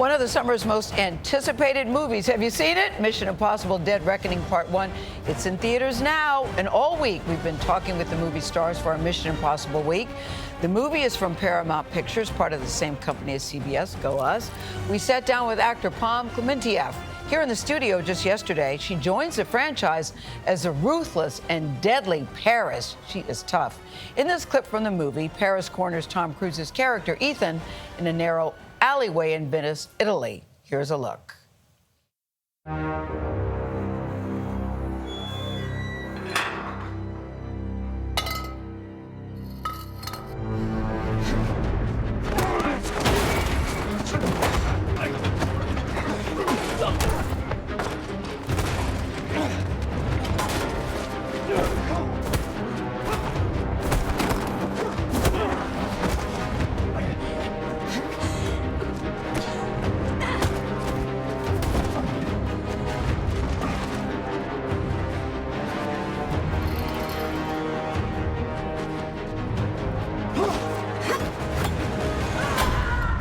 One of the summer's most anticipated movies. Have you seen it? Mission Impossible Dead Reckoning Part 1. It's in theaters now. And all week, we've been talking with the movie stars for our Mission Impossible week. The movie is from Paramount Pictures, part of the same company as CBS, go us. We sat down with actor Pom Klementieff here in the studio just yesterday. She joins the franchise as the ruthless and deadly Paris. She is tough. In this clip from the movie, Paris corners Tom Cruise's character, Ethan, in a narrow alleyway in Venice, Italy. Here's a look.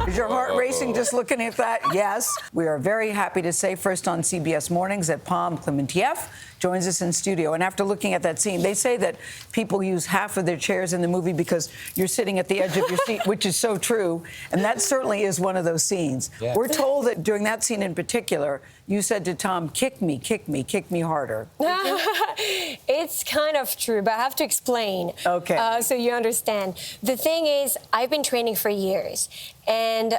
Is your heart racing just looking at that? Yes. We are very happy to say first on CBS Mornings that Pom Klementieff joins us in studio. And after looking at that scene, they say that people use half of their chairs in the movie because you're sitting at the edge of your seat, which is so true. And that certainly is one of those scenes. Yeah. We're told that during that scene in particular, you said to Tom, kick me harder. It's kind of true, but I have to explain. Okay. So you understand. The thing is, I've been training for years. And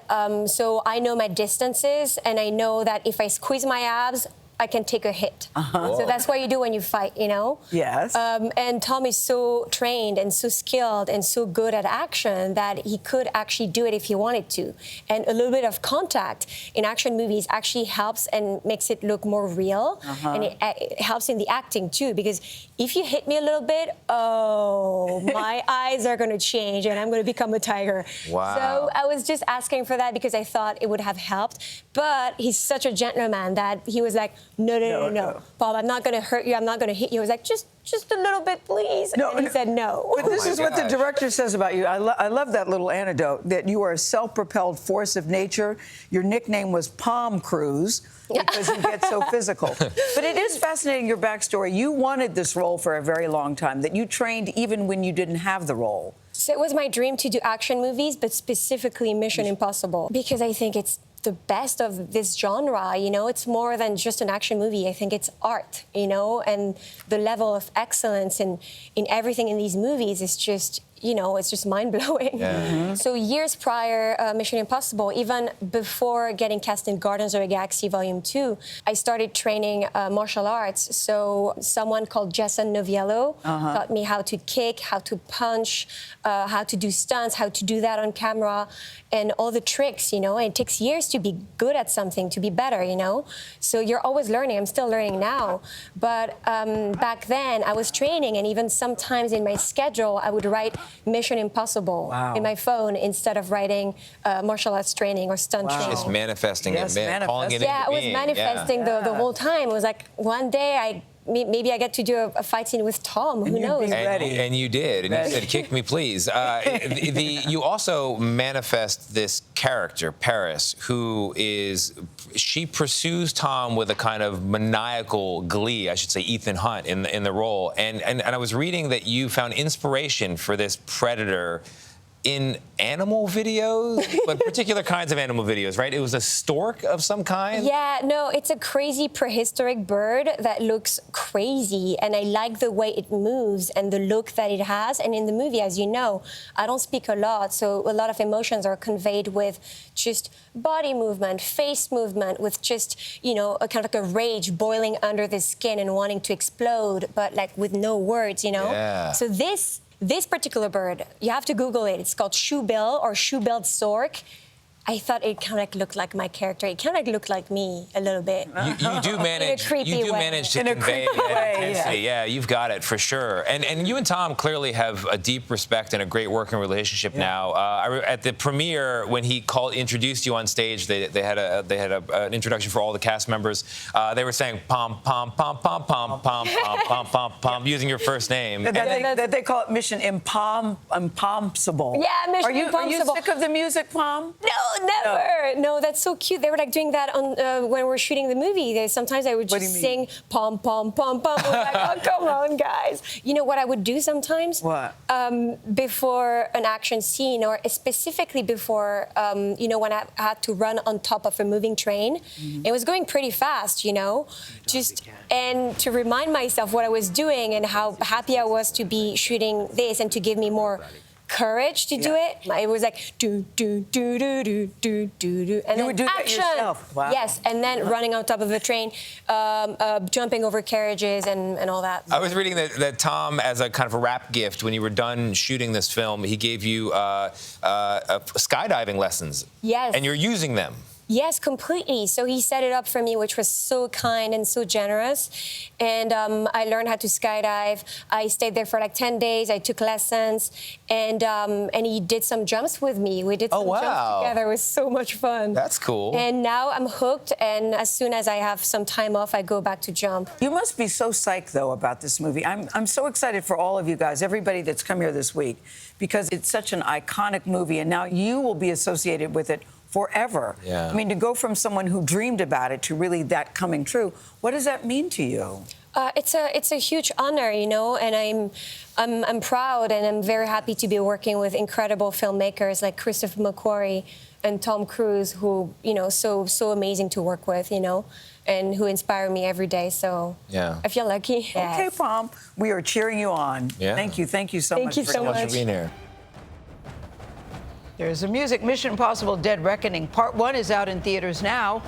so I know my distances, and I know that if I squeeze my abs, I can take a hit. So that's what you do when you fight, you know? Yes. And Tom is so trained and so skilled and so good at action that he could actually do it if he wanted to. And a little bit of contact in action movies actually helps and makes it look more real. And it helps in the acting too, because if you hit me a little bit, oh, my eyes are going to change and I'm going to become a tiger. Wow. So I was just asking for that because I thought it would have helped. But he's such a gentleman that he was like, no, Bob, I'm not going to hurt you. I'm not going to hit you. I was like, just a little bit, please. And he said no. But this is what the director says about you. I love that little anecdote, that you are a self-propelled force of nature. Your nickname was Pom Cruise because you get so physical. But it is fascinating, your backstory. You wanted this role for a very long time, that you trained even when you didn't have the role. So it was my dream to do action movies, but specifically Mission Impossible, because I think it's the best of this genre, you know? It's more than just an action movie. I think it's art, you know? And the level of excellence in everything in these movies is just, you know, it's just mind-blowing. Yeah. So years prior, Mission Impossible, even before getting cast in Guardians of the Galaxy Volume 2, I started training martial arts. So someone called Jason Noviello taught me how to kick, how to punch, how to do stunts, how to do that on camera, and all the tricks, you know. And it takes years to be good at something, to be better, you know. So you're always learning. I'm still learning now. But back then, I was training, and even sometimes in my schedule, I would write Mission Impossible in my phone instead of writing martial arts training or stunt training. Just manifesting it, calling it into being. I was manifesting the whole time. It was like one day maybe I get to do a fight scene with Tom. Who knows? And you did. And you said, kick me, please. You also manifest this character, Paris, she pursues Tom with a kind of maniacal glee, I should say, Ethan Hunt in the role. And I was reading that you found inspiration for this predator in animal videos, but particular kinds of animal videos, right? It was a stork of some kind? Yeah, no, it's a crazy prehistoric bird that looks crazy, and I like the way it moves and the look that it has. And in the movie, as you know, I don't speak a lot, so a lot of emotions are conveyed with just body movement, face movement, with just, you know, a kind of like a rage boiling under the skin and wanting to explode, but like with no words, you know? Yeah. So this particular bird, you have to Google it. It's called shoebill or shoe-billed stork. I thought it kind of like looked like my character. It kind of like looked like me a little bit. You do manage. To convey that intensity. Yeah, you've got it for sure. And you and Tom clearly have a deep respect and a great working relationship now. At the premiere, when he introduced you on stage, they had an introduction for all the cast members. They were saying pom pom pom pom pom pom pom pom pom pom, using your first name. That they call it Mission Impossible. Yeah, Mission Impossible. Are you sick of the music, Pom? No, never. No, that's so cute. They were like doing that on when we were shooting the movie. Sometimes I would What do just you mean? sing pom pom pom pom. I was like, oh, come on, guys. You know what I would do sometimes? What? Before an action scene, or specifically before, when I had to run on top of a moving train. It was going pretty fast, and to remind myself what I was doing and how happy I was to be shooting this and to give me more courage to do it. It was like do do do do do do do do, and You then would do that action. yourself? Wow. Yes, and then running on top of a train, jumping over carriages and all that. I was reading that Tom, as a kind of a wrap gift, when you were done shooting this film, he gave you skydiving lessons. Yes. And you're using them. Yes, completely. So he set it up for me, which was so kind and so generous. And I learned how to skydive. I stayed there for like 10 days. I took lessons, and he did some jumps with me. We did some jumps together. It was so much fun. That's cool. And now I'm hooked, and as soon as I have some time off, I go back to jump. You must be so psyched, though, about this movie. I'm so excited for all of you guys, everybody that's come here this week, because it's such an iconic movie, and now you will be associated with it forever. Yeah. I mean, to go from someone who dreamed about it to really that coming true, what does that mean to you? It's a huge honor, and I'm proud, and I'm very happy to be working with incredible filmmakers like Christopher McQuarrie and Tom Cruise, who so amazing to work with, and who inspire me every day. So yeah, I feel lucky. Okay, Pom, we are cheering you on. Yeah. Thank you so much. Thank you so much for being here. There's the music. Mission Impossible: Dead Reckoning Part 1 is out in theaters now.